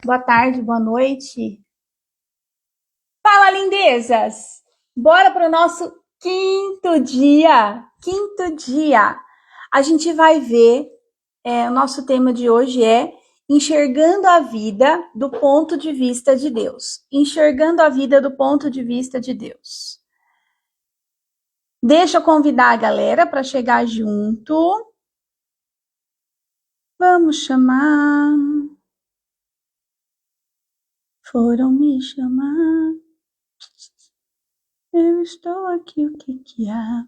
boa tarde, boa noite. Fala, lindezas! Bora para o nosso quinto dia. Quinto dia. A gente vai ver, o nosso tema de hoje é enxergando a vida do ponto de vista de Deus. Enxergando a vida do ponto de vista de Deus. Deixa eu convidar a galera para chegar junto. Vamos chamar. Foram me chamar. Eu estou aqui, o que que há?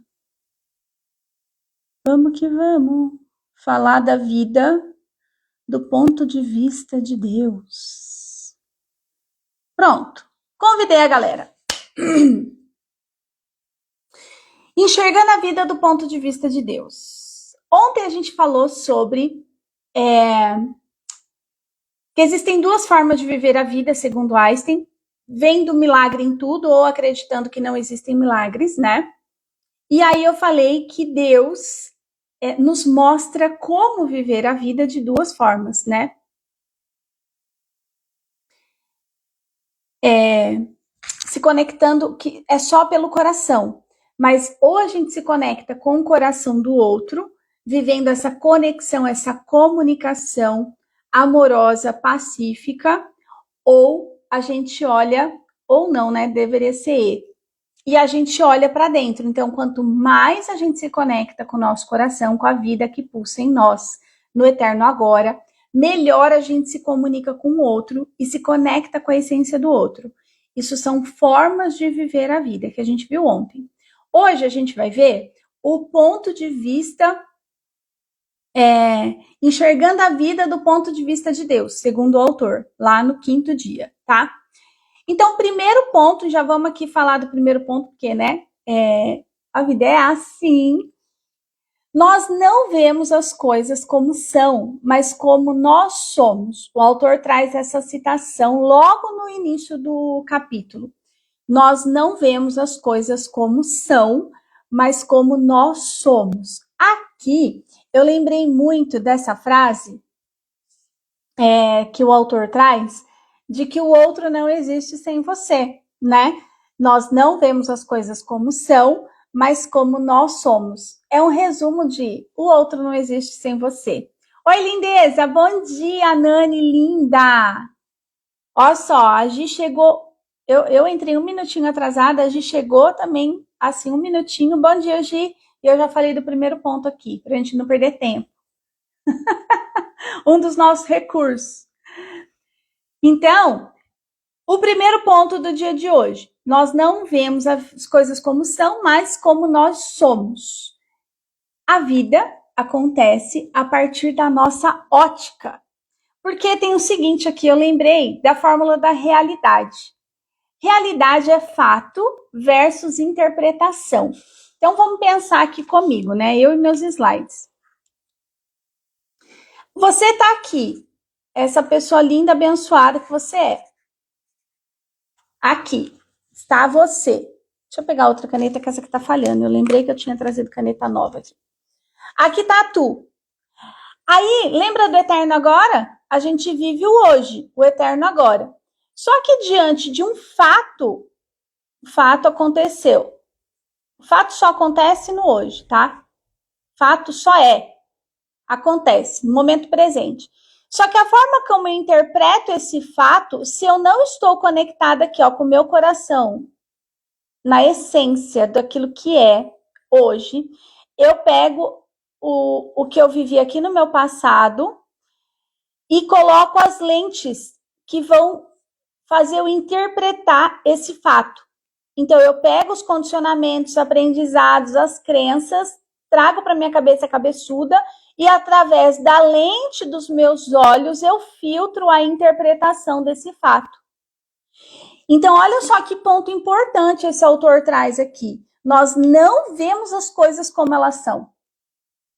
Vamos que vamos falar da vida do ponto de vista de Deus. Pronto, convidei a galera. Enxergando a vida do ponto de vista de Deus. Ontem a gente falou sobre que existem duas formas de viver a vida, segundo Einstein, vendo milagre em tudo ou acreditando que não existem milagres, né? E aí eu falei que Deus nos mostra como viver a vida de duas formas, né? Se conectando, que é só pelo coração, mas ou a gente se conecta com o coração do outro, vivendo essa conexão, essa comunicação amorosa, pacífica, ou a gente olha, ou não, né? Deveria ser e a gente olha para dentro. Então, quanto mais a gente se conecta com o nosso coração, com a vida que pulsa em nós, no eterno agora, melhor a gente se comunica com o outro e se conecta com a essência do outro. Isso são formas de viver a vida que a gente viu ontem. Hoje a gente vai ver o ponto de vista, enxergando a vida do ponto de vista de Deus, segundo o autor, lá no quinto dia, tá? Então, primeiro ponto, já vamos aqui falar do primeiro ponto, porque, né, a vida é assim. Nós não vemos as coisas como são, mas como nós somos. O autor traz essa citação logo no início do capítulo. Nós não vemos as coisas como são, mas como nós somos. Aqui, eu lembrei muito dessa frase que o autor traz, de que o outro não existe sem você, né? Nós não vemos as coisas como são, mas como nós somos. É um resumo de o outro não existe sem você. Oi, lindeza! Bom dia, Nani, linda! Olha só, a Gi chegou... Eu entrei um minutinho atrasada, a Gi chegou também, assim, um minutinho. Bom dia, Gi! E eu já falei do primeiro ponto aqui, pra gente não perder tempo. Um dos nossos recursos. Então, o primeiro ponto do dia de hoje, nós não vemos as coisas como são, mas como nós somos. A vida acontece a partir da nossa ótica. Porque tem o seguinte aqui, eu lembrei da fórmula da realidade. Realidade é fato versus interpretação. Então vamos pensar aqui comigo, né? Eu e meus slides. Você tá aqui, essa pessoa linda, abençoada que você é. Aqui está você. Deixa eu pegar outra caneta, que essa aqui tá falhando. Eu lembrei que eu tinha trazido caneta nova aqui. Aqui tá tu. Aí, lembra do eterno agora? A gente vive o hoje, o eterno agora. Só que diante de um fato, o fato aconteceu. O fato só acontece no hoje, tá? Fato só acontece no momento presente. Só que a forma como eu interpreto esse fato, se eu não estou conectada aqui, ó, com o meu coração, na essência daquilo que é hoje, eu pego o que eu vivi aqui no meu passado e coloco as lentes que vão fazer eu interpretar esse fato. Então, eu pego os condicionamentos, aprendizados, as crenças, trago para minha cabeça cabeçuda e, através da lente dos meus olhos, eu filtro a interpretação desse fato. Então, olha só que ponto importante esse autor traz aqui. Nós não vemos as coisas como elas são,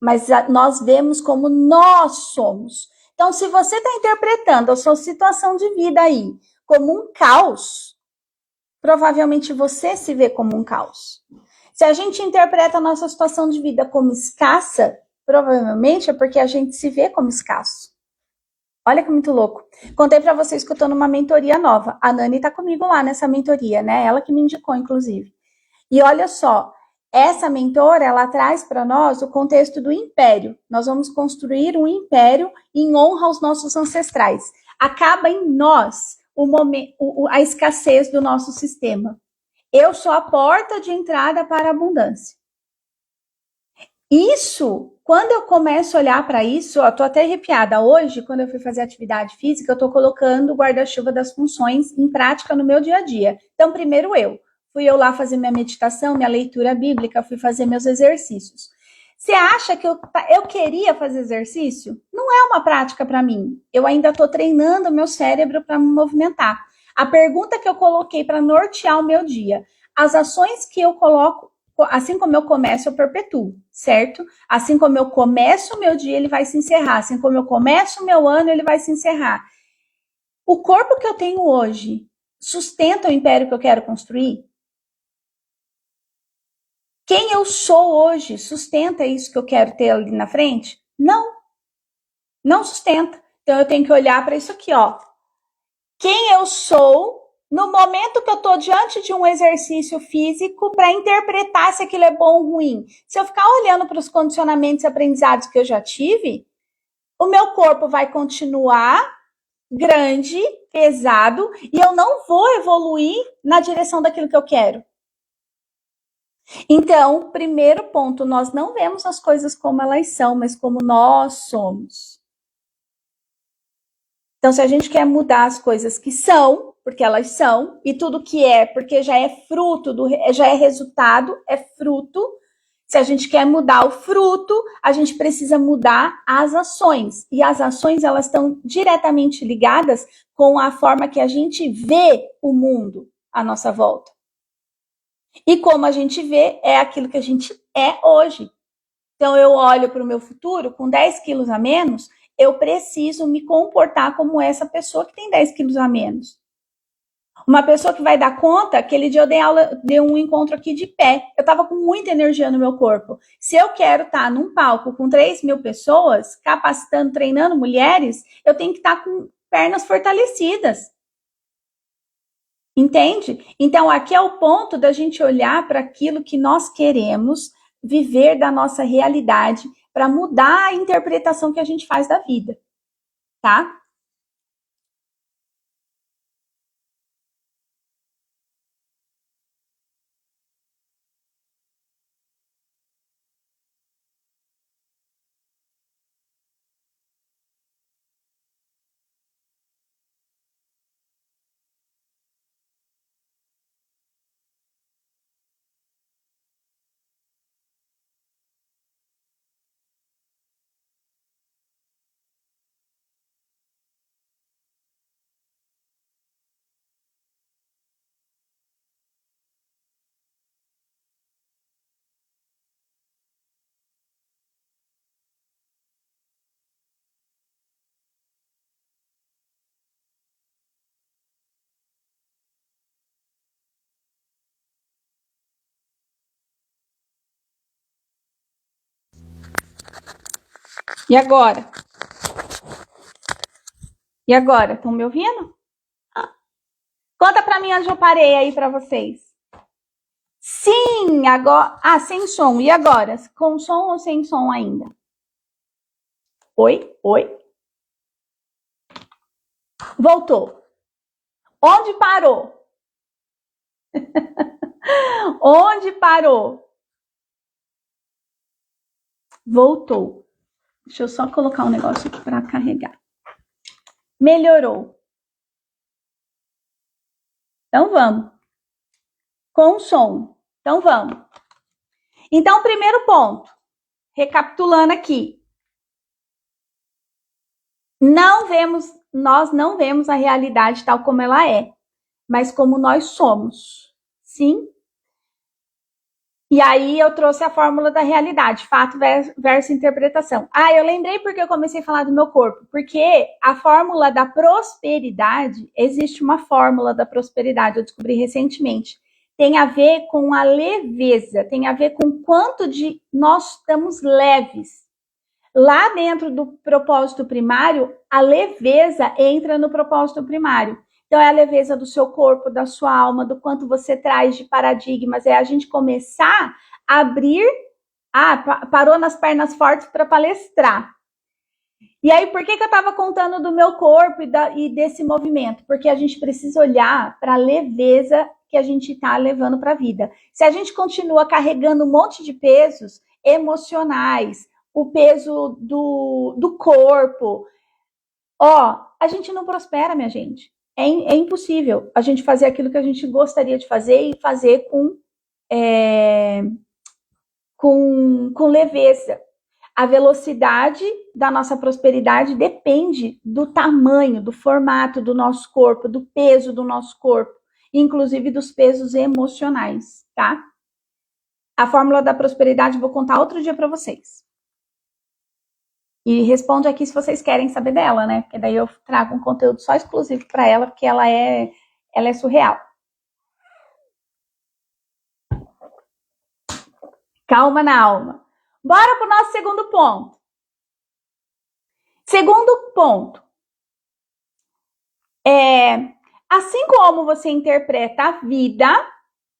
mas nós vemos como nós somos. Então, se você está interpretando a sua situação de vida aí como um caos, provavelmente você se vê como um caos. Se a gente interpreta a nossa situação de vida como escassa, provavelmente é porque a gente se vê como escasso. Olha que muito louco. Contei para vocês que eu tô numa mentoria nova. A Nani tá comigo lá nessa mentoria, né? Ela que me indicou, inclusive. E olha só, essa mentora, ela traz para nós o contexto do império. Nós vamos construir um império em honra aos nossos ancestrais. Acaba em nós a escassez do nosso sistema. Eu sou a porta de entrada para a abundância. Isso, quando eu começo a olhar para isso, eu tô até arrepiada. Hoje, quando eu fui fazer atividade física, eu tô colocando o guarda-chuva das funções em prática no meu dia a dia. Então, primeiro fui eu lá fazer minha meditação, minha leitura bíblica, fui fazer meus exercícios. Você acha que eu queria fazer exercício? Não é uma prática para mim. Eu ainda estou treinando o meu cérebro para me movimentar. A pergunta que eu coloquei para nortear o meu dia, as ações que eu coloco, assim como eu começo, eu perpetuo, certo? Assim como eu começo o meu dia, ele vai se encerrar. Assim como eu começo o meu ano, ele vai se encerrar. O corpo que eu tenho hoje sustenta o império que eu quero construir? Quem eu sou hoje sustenta isso que eu quero ter ali na frente? Não. Não sustenta. Então eu tenho que olhar para isso aqui, ó. Quem eu sou no momento que eu estou diante de um exercício físico para interpretar se aquilo é bom ou ruim. Se eu ficar olhando para os condicionamentos e aprendizados que eu já tive, o meu corpo vai continuar grande, pesado, e eu não vou evoluir na direção daquilo que eu quero. Então, primeiro ponto, nós não vemos as coisas como elas são, mas como nós somos. Então, se a gente quer mudar as coisas que são, porque elas são, e tudo que é, porque já é fruto, já é resultado, é fruto. Se a gente quer mudar o fruto, a gente precisa mudar as ações. E as ações, elas estão diretamente ligadas com a forma que a gente vê o mundo à nossa volta. E como a gente vê, é aquilo que a gente é hoje. Então, eu olho para o meu futuro com 10 quilos a menos, eu preciso me comportar como essa pessoa que tem 10 quilos a menos. Uma pessoa que vai dar conta, aquele dia eu dei um encontro aqui de pé. Eu estava com muita energia no meu corpo. Se eu quero estar num palco com 3.000 pessoas, capacitando, treinando mulheres, eu tenho que estar com pernas fortalecidas. Entende? Então, aqui é o ponto da gente olhar para aquilo que nós queremos viver da nossa realidade para mudar a interpretação que a gente faz da vida, tá? E agora? E agora? Estão me ouvindo? Conta para mim onde eu parei aí para vocês. Sim, agora. Ah, sem som. E agora? Com som ou sem som ainda? Oi? Oi? Voltou. Onde parou? Onde parou? Voltou. Deixa eu só colocar um negócio aqui para carregar. Melhorou. Então vamos. Com som. Então vamos. Então, primeiro ponto. Recapitulando aqui. Nós não vemos a realidade tal como ela é, mas como nós somos. Sim? E aí eu trouxe a fórmula da realidade, fato versus interpretação. Ah, eu lembrei porque eu comecei a falar do meu corpo. Porque a fórmula da prosperidade, existe uma fórmula da prosperidade, eu descobri recentemente. Tem a ver com a leveza, tem a ver com quanto de nós estamos leves. Lá dentro do propósito primário, a leveza entra no propósito primário. Então, é a leveza do seu corpo, da sua alma, do quanto você traz de paradigmas. É a gente começar a abrir. Parou nas pernas fortes para palestrar. E aí, por que eu estava contando do meu corpo e desse movimento? Porque a gente precisa olhar para a leveza que a gente está levando para a vida. Se a gente continua carregando um monte de pesos emocionais, o peso do corpo, a gente não prospera, minha gente. É impossível a gente fazer aquilo que a gente gostaria de fazer e fazer com leveza. A velocidade da nossa prosperidade depende do tamanho, do formato do nosso corpo, do peso do nosso corpo, inclusive dos pesos emocionais, tá? A fórmula da prosperidade eu vou contar outro dia para vocês. E responde aqui se vocês querem saber dela, né? Porque daí eu trago um conteúdo só exclusivo para ela, porque ela é surreal. Calma na alma. Bora pro nosso segundo ponto. Segundo ponto. Assim como você interpreta a vida,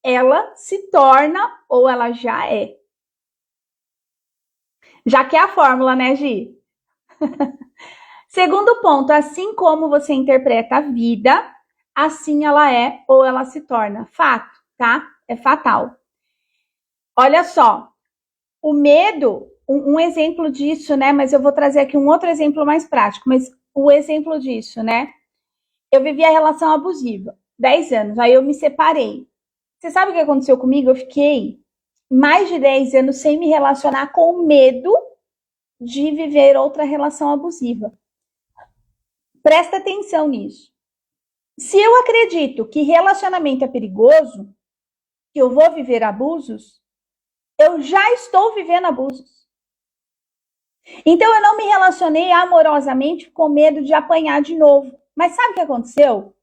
ela se torna ou ela já é. Já que é a fórmula, né, Gi? Segundo ponto, assim como você interpreta a vida, assim ela é ou ela se torna. Fato, tá? É fatal. Olha só, o medo, um exemplo disso, né? Mas eu vou trazer aqui um outro exemplo mais prático. Mas o exemplo disso, né? Eu vivi a relação abusiva, 10 anos, aí eu me separei. Você sabe o que aconteceu comigo? Eu fiquei mais de 10 anos sem me relacionar com medo de viver outra relação abusiva. Presta atenção nisso. Se eu acredito que relacionamento é perigoso, que eu vou viver abusos, eu já estou vivendo abusos. Então eu não me relacionei amorosamente com medo de apanhar de novo. Mas sabe o que aconteceu?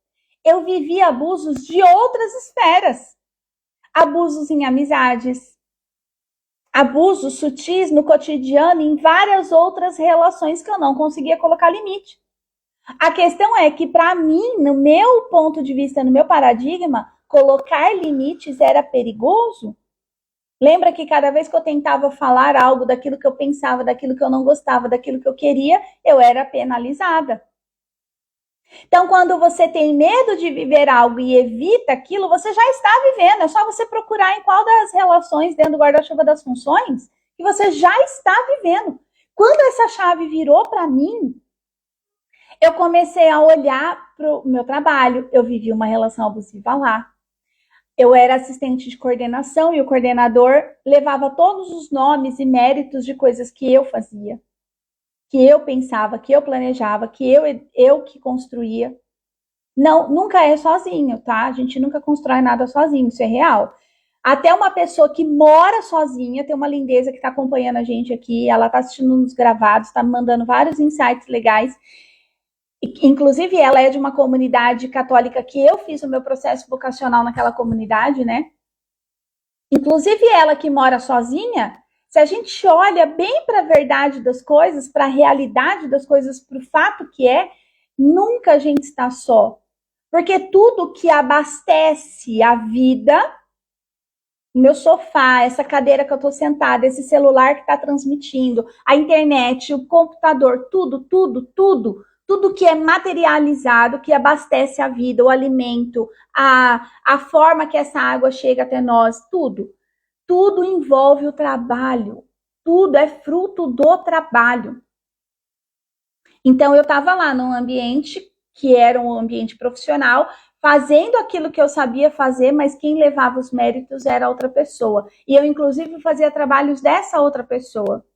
Eu vivi abusos de outras esferas. Abusos em amizades, abusos sutis no cotidiano, em várias outras relações que eu não conseguia colocar limite. A questão é que, para mim, no meu ponto de vista, no meu paradigma, colocar limites era perigoso. Lembra que cada vez que eu tentava falar algo daquilo que eu pensava, daquilo que eu não gostava, daquilo que eu queria, eu era penalizada. Então, quando você tem medo de viver algo e evita aquilo, você já está vivendo. É só você procurar em qual das relações dentro do guarda-chuva das funções que você já está vivendo. Quando essa chave virou para mim, eu comecei a olhar para o meu trabalho. Eu vivi uma relação abusiva lá. Eu era assistente de coordenação e o coordenador levava todos os nomes e méritos de coisas que eu fazia, que eu pensava, que eu planejava, que eu que construía. Não, nunca é sozinho, tá? A gente nunca constrói nada sozinho, isso é real. Até uma pessoa que mora sozinha, tem uma lindeza que está acompanhando a gente aqui, ela está assistindo nos gravados, está me mandando vários insights legais. Inclusive, ela é de uma comunidade católica que eu fiz o meu processo vocacional naquela comunidade, né? Inclusive, ela que mora sozinha, se a gente olha bem para a verdade das coisas, para a realidade das coisas, para o fato que nunca a gente está só. Porque tudo que abastece a vida, o meu sofá, essa cadeira que eu estou sentada, esse celular que está transmitindo, a internet, o computador, tudo que é materializado, que abastece a vida, o alimento, a forma que essa água chega até nós, tudo envolve o trabalho, tudo é fruto do trabalho. Então eu estava lá num ambiente que era um ambiente profissional, fazendo aquilo que eu sabia fazer, mas quem levava os méritos era outra pessoa. E eu, inclusive, fazia trabalhos dessa outra pessoa.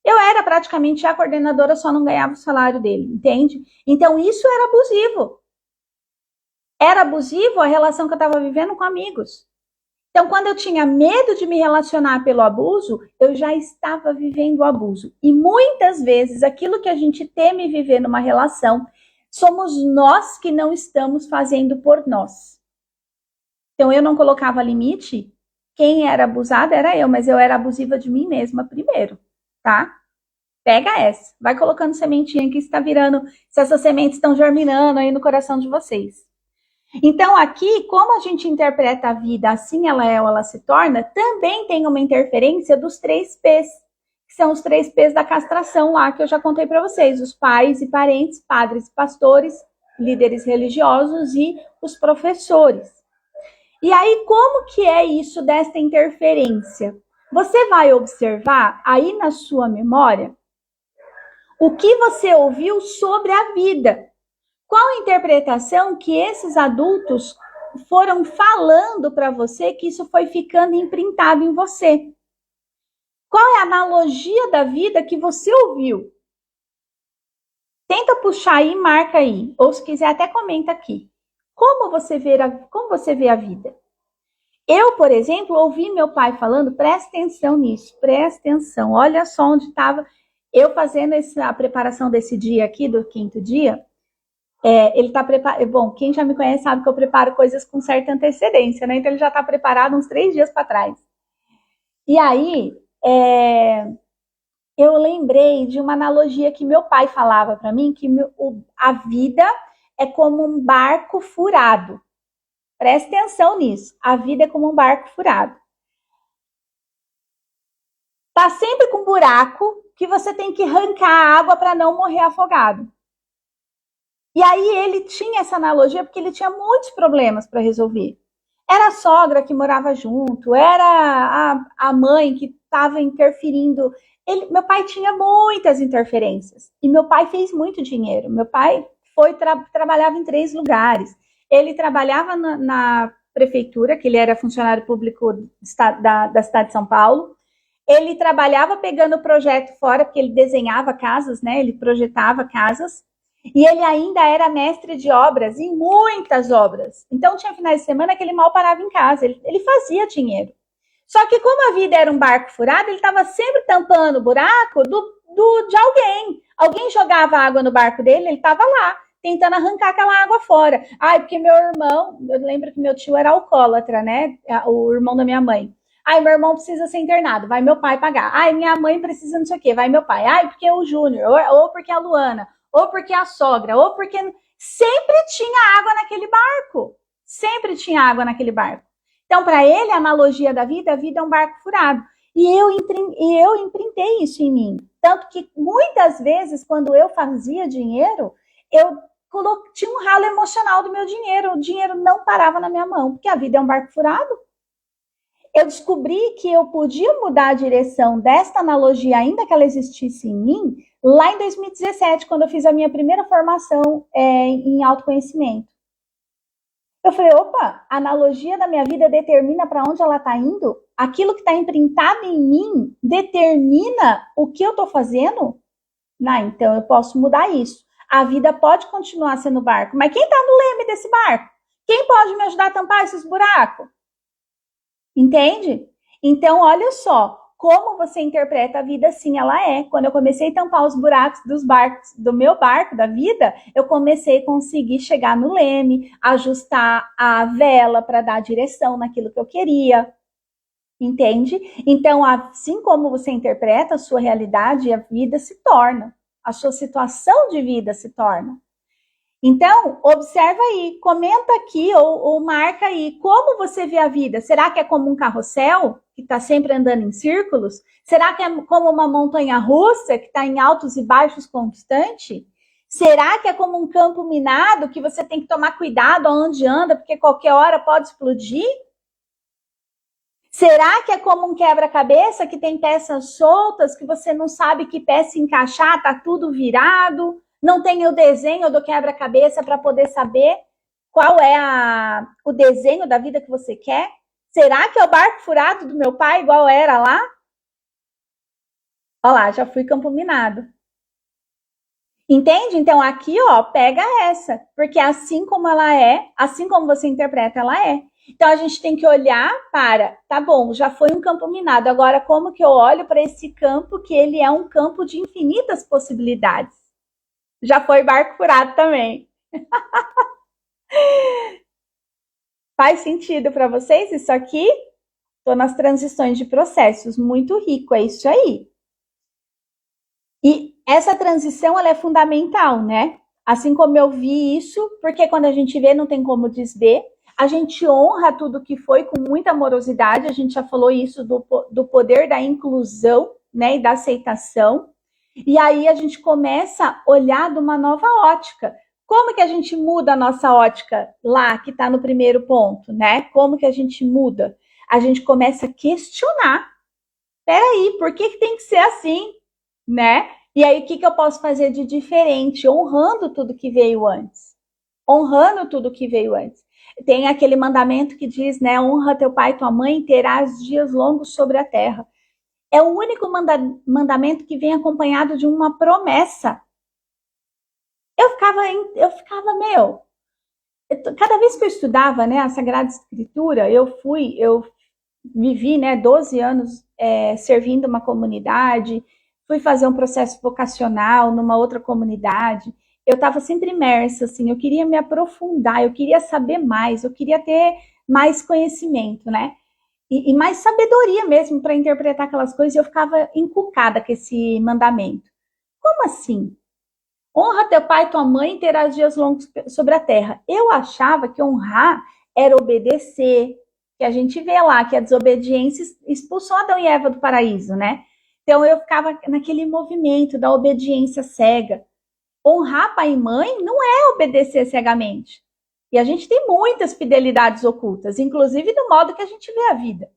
Eu era praticamente a coordenadora, só não ganhava o salário dele, entende? Então, isso era abusivo. Era abusivo a relação que eu estava vivendo com amigos. Então, quando eu tinha medo de me relacionar pelo abuso, eu já estava vivendo o abuso. E muitas vezes, aquilo que a gente teme viver numa relação, somos nós que não estamos fazendo por nós. Então, eu não colocava limite. Quem era abusada era eu, mas eu era abusiva de mim mesma primeiro, tá? Pega essa. Vai colocando sementinha que está virando, se essas sementes estão germinando aí no coração de vocês. Então, aqui, como a gente interpreta a vida assim ela é ou ela se torna, também tem uma interferência dos 3 P's, que são os 3 P's da castração lá, que eu já contei para vocês, os pais e parentes, padres e pastores, líderes religiosos e os professores. E aí, como que é isso dessa interferência? Você vai observar aí na sua memória o que você ouviu sobre a vida. Qual a interpretação que esses adultos foram falando para você que isso foi ficando imprintado em você? Qual é a analogia da vida que você ouviu? Tenta puxar aí, marca aí. Ou se quiser até comenta aqui. Como você vê a vida? Eu, por exemplo, ouvi meu pai falando, presta atenção nisso, presta atenção. Olha só onde estava eu fazendo a preparação desse dia aqui, do 5º dia. Ele está preparado. Bom, quem já me conhece sabe que eu preparo coisas com certa antecedência, né? Então ele já está preparado uns 3 dias para trás. E aí, eu lembrei de uma analogia que meu pai falava para mim, que a vida é como um barco furado. Presta atenção nisso. A vida é como um barco furado. Tá sempre com um buraco que você tem que arrancar a água para não morrer afogado. E aí ele tinha essa analogia porque ele tinha muitos problemas para resolver. Era a sogra que morava junto, era a mãe que estava interferindo. Meu pai tinha muitas interferências. E meu pai fez muito dinheiro. Meu pai trabalhava em 3 lugares. Ele trabalhava na prefeitura, que ele era funcionário público da cidade de São Paulo. Ele trabalhava pegando projeto fora, porque ele desenhava casas, né? Ele projetava casas. E ele ainda era mestre de obras, em muitas obras. Então, tinha finais de semana que ele mal parava em casa. Ele fazia dinheiro. Só que como a vida era um barco furado, ele estava sempre tampando o buraco de alguém. Alguém jogava água no barco dele, ele estava lá, tentando arrancar aquela água fora. Ai, porque meu irmão, eu lembro que meu tio era alcoólatra, né? O irmão da minha mãe. Ai, meu irmão precisa ser internado, vai meu pai pagar. Ai, minha mãe precisa não sei o quê, vai meu pai. Ai, porque o Júnior, ou porque a Luana, ou porque a sogra, ou porque... Sempre tinha água naquele barco. Sempre tinha água naquele barco. Então, para ele, a analogia da vida, a vida é um barco furado. E eu imprintei isso em mim. Tanto que, muitas vezes, quando eu fazia dinheiro, eu tinha um ralo emocional do meu dinheiro. O dinheiro não parava na minha mão, porque a vida é um barco furado. Eu descobri que eu podia mudar a direção desta analogia, ainda que ela existisse em mim, lá em 2017, quando eu fiz a minha primeira formação em autoconhecimento. Eu falei, opa, a analogia da minha vida determina para onde ela está indo? Aquilo que está imprintado em mim determina o que eu estou fazendo? Não, então eu posso mudar isso. A vida pode continuar sendo barco, mas quem está no leme desse barco? Quem pode me ajudar a tampar esses buracos? Entende? Então, olha só, como você interpreta a vida assim ela é. Quando eu comecei a tampar os buracos dos barcos, do meu barco, da vida, eu comecei a conseguir chegar no leme, ajustar a vela para dar direção naquilo que eu queria. Entende? Então, assim como você interpreta a sua realidade, a vida se torna. A sua situação de vida se torna. Então, observa aí, comenta aqui ou marca aí como você vê a vida. Será que é como um carrossel que está sempre andando em círculos? Será que é como uma montanha russa que está em altos e baixos constante? Será que é como um campo minado que você tem que tomar cuidado aonde anda porque qualquer hora pode explodir? Será que é como um quebra-cabeça que tem peças soltas que você não sabe que peça encaixar, tá tudo virado? Não tem o desenho do quebra-cabeça para poder saber qual é o desenho da vida que você quer? Será que é o barco furado do meu pai, igual era lá? Olha lá, já fui campo minado. Entende? Então aqui, ó, pega essa. Porque assim como ela é, assim como você interpreta, ela é. Então a gente tem que olhar para, tá bom, já foi um campo minado. Agora como que eu olho para esse campo que ele é um campo de infinitas possibilidades? Já foi barco furado também. Faz sentido para vocês isso aqui? Estou nas transições de processos, muito rico, é isso aí. E essa transição, ela é fundamental, né? Assim como eu vi isso, porque quando a gente vê, não tem como desver. A gente honra tudo que foi com muita amorosidade. A gente já falou isso do poder da inclusão, né? E da aceitação. E aí a gente começa a olhar de uma nova ótica. Como que a gente muda a nossa ótica lá, que está no primeiro ponto, né? Como que a gente muda? A gente começa a questionar. Peraí, por que tem que ser assim, né? E aí, o que eu posso fazer de diferente? Honrando tudo que veio antes. Honrando tudo que veio antes. Tem aquele mandamento que diz, né? Honra teu pai e tua mãe, terás dias longos sobre a terra. É o único mandamento que vem acompanhado de uma promessa. Meu, cada vez que eu estudava, né, a Sagrada Escritura, eu vivi, né, 12 anos servindo uma comunidade, fui fazer um processo vocacional numa outra comunidade. Eu estava sempre imersa, assim, eu queria me aprofundar, eu queria saber mais, eu queria ter mais conhecimento, né? E mais sabedoria mesmo para interpretar aquelas coisas. E eu ficava encucada com esse mandamento. Como assim? Honra teu pai e tua mãe e terás dias longos sobre a terra. Eu achava que honrar era obedecer, que a gente vê lá que a desobediência expulsou Adão e Eva do paraíso, né? Então eu ficava naquele movimento da obediência cega. Honrar pai e mãe não é obedecer cegamente. E a gente tem muitas fidelidades ocultas, inclusive do modo que a gente vê a vida.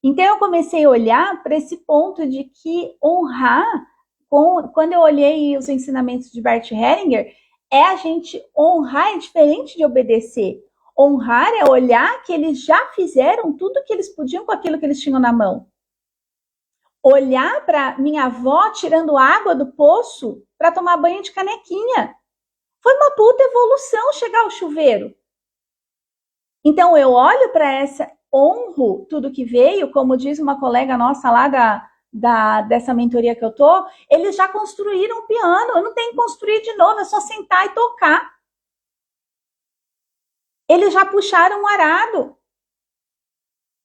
Então eu comecei a olhar para esse ponto de que honrar, quando eu olhei os ensinamentos de Bert Hellinger, a gente honrar é diferente de obedecer. Honrar é olhar que eles já fizeram tudo o que eles podiam com aquilo que eles tinham na mão. Olhar para minha avó tirando água do poço para tomar banho de canequinha. Foi uma puta evolução chegar ao chuveiro. Então eu olho para essa, honro tudo que veio, como diz uma colega nossa lá dessa mentoria que eu tô, eles já construíram o piano, eu não tenho que construir de novo, é só sentar e tocar. Eles já puxaram um arado,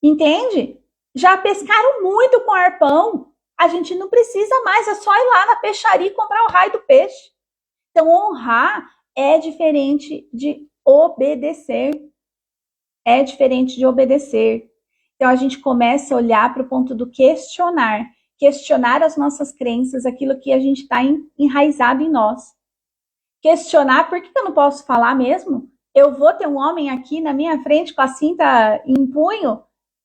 entende? Já pescaram muito com arpão, a gente não precisa mais, é só ir lá na peixaria e comprar o raio do peixe. Então honrar é diferente de obedecer. É diferente de obedecer. Então a gente começa a olhar para o ponto do questionar as nossas crenças, aquilo que a gente está enraizado em nós. Questionar, por que eu não posso falar mesmo? Eu vou ter um homem aqui na minha frente com a cinta em punho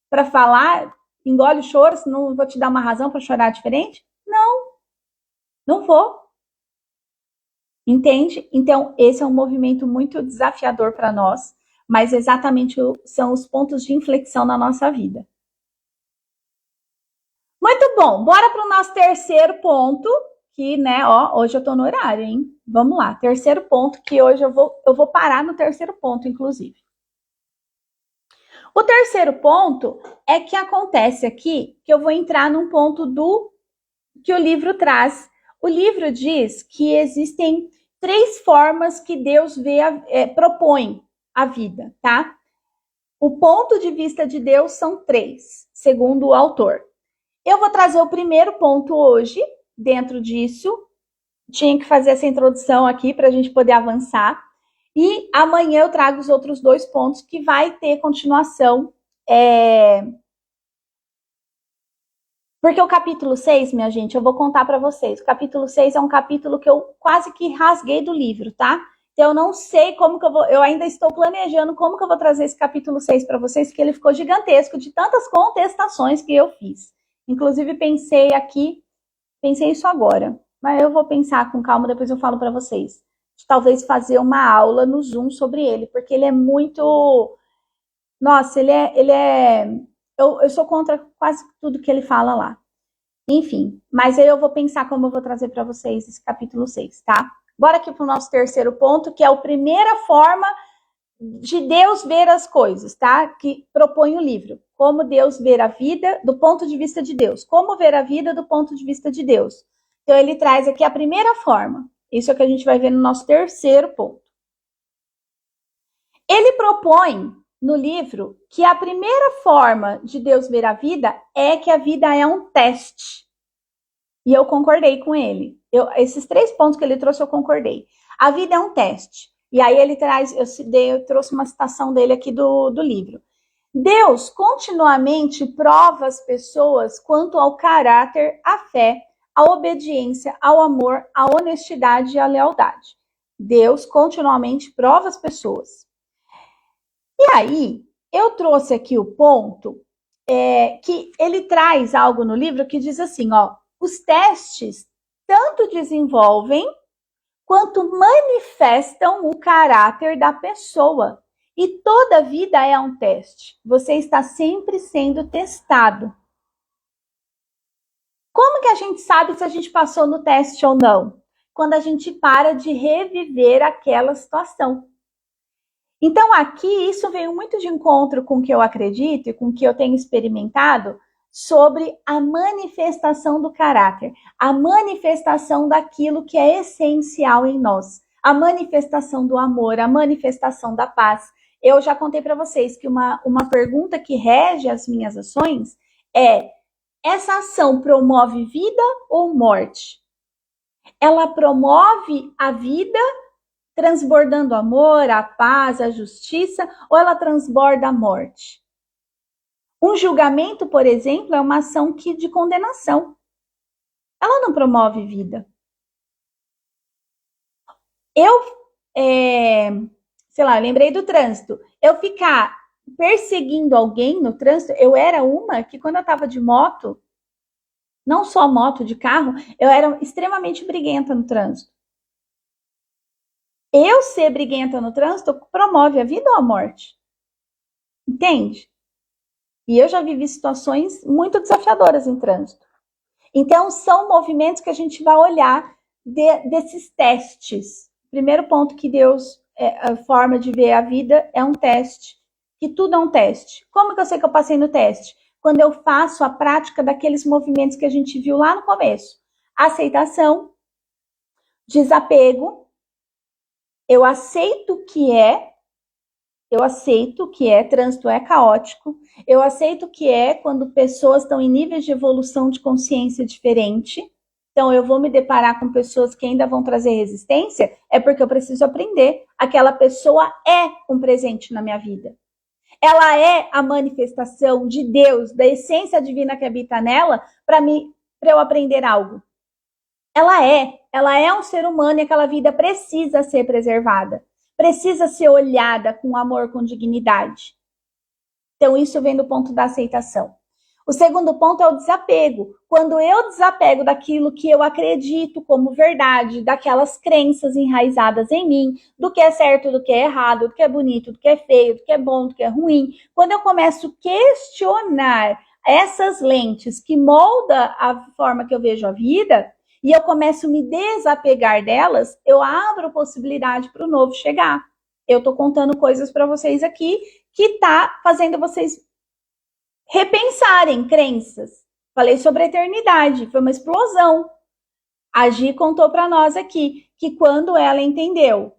para falar, engole o choro, senão vou te dar uma razão para chorar diferente? Não, não vou. Entende? Então esse é um movimento muito desafiador para nós, mas exatamente são os pontos de inflexão na nossa vida. Muito bom, bora para o nosso terceiro ponto, que, né, ó, hoje eu tô no horário, hein? Vamos lá, terceiro ponto, que hoje eu vou parar no terceiro ponto, inclusive. O terceiro ponto é que acontece aqui, que eu vou entrar num ponto do que o livro traz. O livro diz que existem 3 formas que Deus propõe a vida, tá? O ponto de vista de Deus são 3, segundo o autor. Eu vou trazer o primeiro ponto hoje, dentro disso. Tinha que fazer essa introdução aqui para a gente poder avançar. E amanhã eu trago os outros 2 pontos que vai ter continuação. Porque o capítulo 6, minha gente, eu vou contar para vocês. O capítulo 6 é um capítulo que eu quase que rasguei do livro, tá? Então eu não sei como que eu ainda estou planejando como que eu vou trazer esse capítulo 6 para vocês, porque ele ficou gigantesco de tantas contestações que eu fiz. Inclusive pensei isso agora, mas eu vou pensar com calma, depois eu falo para vocês. De talvez fazer uma aula no Zoom sobre ele, porque ele é muito... Nossa, eu sou contra quase tudo que ele fala lá. Enfim, mas aí eu vou pensar como eu vou trazer para vocês esse capítulo 6, tá? Bora aqui para o nosso terceiro ponto, que é a primeira forma de Deus ver as coisas, tá? Que propõe o livro. Como Deus ver a vida do ponto de vista de Deus. Como ver a vida do ponto de vista de Deus. Então ele traz aqui a primeira forma. Isso é o que a gente vai ver no nosso terceiro ponto. Ele propõe no livro que a primeira forma de Deus ver a vida é que a vida é um teste. E eu concordei com ele. Esses 3 pontos que ele trouxe, eu concordei. A vida é um teste. E aí ele traz, eu trouxe uma citação dele aqui do livro. Deus continuamente prova as pessoas quanto ao caráter, à fé, à obediência, ao amor, à honestidade e à lealdade. Deus continuamente prova as pessoas. E aí, eu trouxe aqui o ponto que ele traz algo no livro que diz assim, ó, os testes tanto desenvolvem quanto manifestam o caráter da pessoa. E toda vida é um teste. Você está sempre sendo testado. Como que a gente sabe se a gente passou no teste ou não? Quando a gente para de reviver aquela situação. Então, aqui, isso veio muito de encontro com o que eu acredito e com o que eu tenho experimentado sobre a manifestação do caráter, a manifestação daquilo que é essencial em nós, a manifestação do amor, a manifestação da paz. Eu já contei para vocês que uma pergunta que rege as minhas ações é: essa ação promove vida ou morte? Ela promove a vida transbordando amor, a paz, a justiça, ou ela transborda a morte? Um julgamento, por exemplo, é uma ação de condenação. Ela não promove vida. Lembrei do trânsito. Eu ficar perseguindo alguém no trânsito, eu era uma que quando eu estava de moto, não só moto, de carro, eu era extremamente briguenta no trânsito. Eu ser briguenta no trânsito promove a vida ou a morte? Entende? E eu já vivi situações muito desafiadoras em trânsito. Então, são movimentos que a gente vai olhar desses testes. Primeiro ponto que Deus, a forma de ver a vida é um teste. Que tudo é um teste. Como que eu sei que eu passei no teste? Quando eu faço a prática daqueles movimentos que a gente viu lá no começo. Aceitação, desapego, eu aceito que trânsito é caótico, eu aceito que quando pessoas estão em níveis de evolução de consciência diferente, então eu vou me deparar com pessoas que ainda vão trazer resistência, é porque eu preciso aprender. Aquela pessoa é um presente na minha vida. Ela é a manifestação de Deus, da essência divina que habita nela, para eu aprender algo. Ela é um ser humano e aquela vida precisa ser preservada. Precisa ser olhada com amor, com dignidade. Então, isso vem do ponto da aceitação. O segundo ponto é o desapego. Quando eu desapego daquilo que eu acredito como verdade, daquelas crenças enraizadas em mim, do que é certo, do que é errado, do que é bonito, do que é feio, do que é bom, do que é ruim, quando eu começo a questionar essas lentes que moldam a forma que eu vejo a vida, e eu começo a me desapegar delas, eu abro possibilidade para o novo chegar. Eu estou contando coisas para vocês aqui que está fazendo vocês repensarem crenças. Falei sobre a eternidade, foi uma explosão. A Gi contou para nós aqui que quando ela entendeu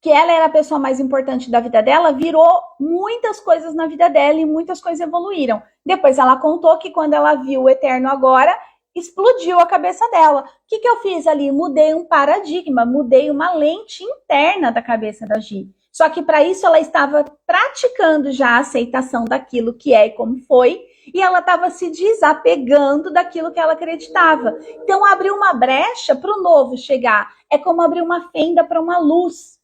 que ela era a pessoa mais importante da vida dela, virou muitas coisas na vida dela e muitas coisas evoluíram. Depois ela contou que quando ela viu o eterno agora, explodiu a cabeça dela. O que eu fiz ali? Mudei um paradigma, mudei uma lente interna da cabeça da Gi. Só que para isso ela estava praticando já a aceitação daquilo que é e como foi, e ela estava se desapegando daquilo que ela acreditava. Então abriu uma brecha para o novo chegar. É como abrir uma fenda para uma luz.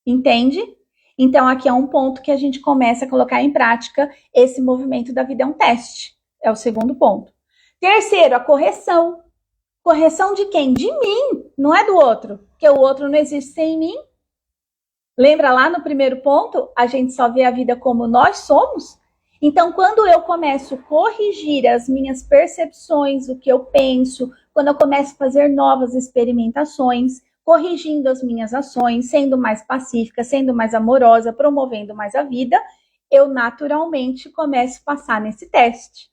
Entende? Então aqui é um ponto que a gente começa a colocar em prática. Esse movimento da vida é um teste. É o segundo ponto. Terceiro, a correção. Correção de quem? De mim, não é do outro. Porque o outro não existe sem mim. Lembra lá no primeiro ponto? A gente só vê a vida como nós somos. Então, quando eu começo a corrigir as minhas percepções, o que eu penso, quando eu começo a fazer novas experimentações, corrigindo as minhas ações, sendo mais pacífica, sendo mais amorosa, promovendo mais a vida, eu naturalmente começo a passar nesse teste.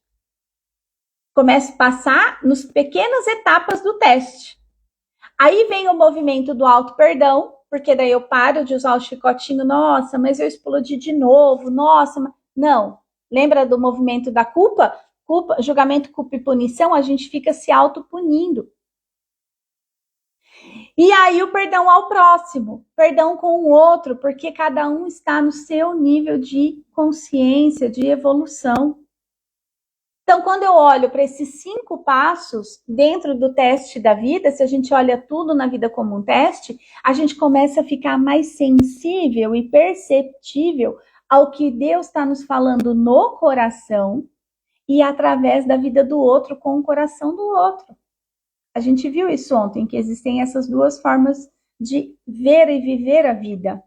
Começo a passar nas pequenas etapas do teste. Aí vem o movimento do auto-perdão, porque daí eu paro de usar o chicotinho, nossa, mas eu explodi de novo, nossa, não. Lembra do movimento da culpa? julgamento, culpa e punição, a gente fica se autopunindo. E aí o perdão ao próximo, perdão com o outro, porque cada um está no seu nível de consciência, de evolução. Então, quando eu olho para esses 5 passos dentro do teste da vida, se a gente olha tudo na vida como um teste, a gente começa a ficar mais sensível e perceptível ao que Deus está nos falando no coração e através da vida do outro com o coração do outro. A gente viu isso ontem, que existem essas duas formas de ver e viver a vida.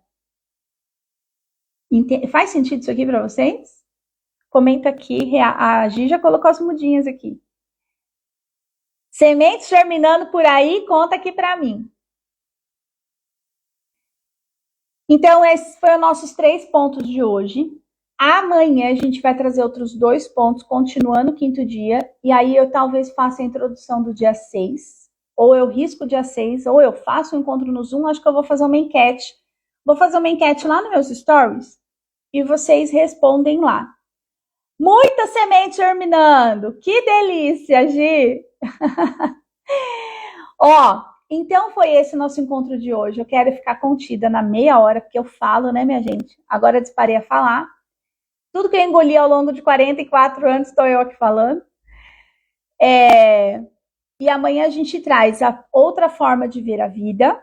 Faz sentido isso aqui para vocês? Comenta aqui, a Gi já colocou as mudinhas aqui. Sementes germinando por aí, conta aqui para mim. Então, esses foram os nossos 3 pontos de hoje. Amanhã a gente vai trazer outros 2 pontos, continuando o 5º dia. E aí eu talvez faça a introdução do dia 6. Ou eu risco o dia 6, ou eu faço um encontro no Zoom. Acho que eu vou fazer uma enquete. Vou fazer uma enquete lá nos meus stories. E vocês respondem lá. Muita semente germinando. Que delícia, Gi! Ó, então foi esse o nosso encontro de hoje. Eu quero ficar contida na meia hora, porque eu falo, né, minha gente? Agora eu disparei a falar. Tudo que eu engoli ao longo de 44 anos, estou eu aqui falando. E amanhã a gente traz a outra forma de ver a vida.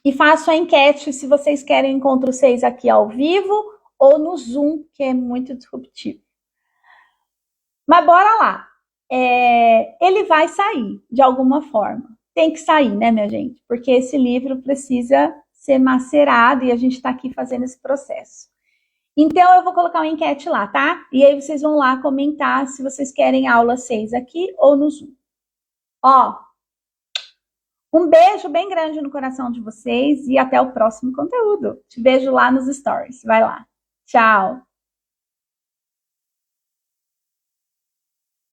E faço a enquete se vocês querem o encontro 6 aqui ao vivo ou no Zoom, que é muito disruptivo. Mas bora lá. Ele vai sair, de alguma forma. Tem que sair, né, minha gente? Porque esse livro precisa ser macerado e a gente está aqui fazendo esse processo. Então, eu vou colocar uma enquete lá, tá? E aí vocês vão lá comentar se vocês querem aula 6 aqui ou no Zoom. Ó, um beijo bem grande no coração de vocês e até o próximo conteúdo. Te vejo lá nos stories. Vai lá. Tchau!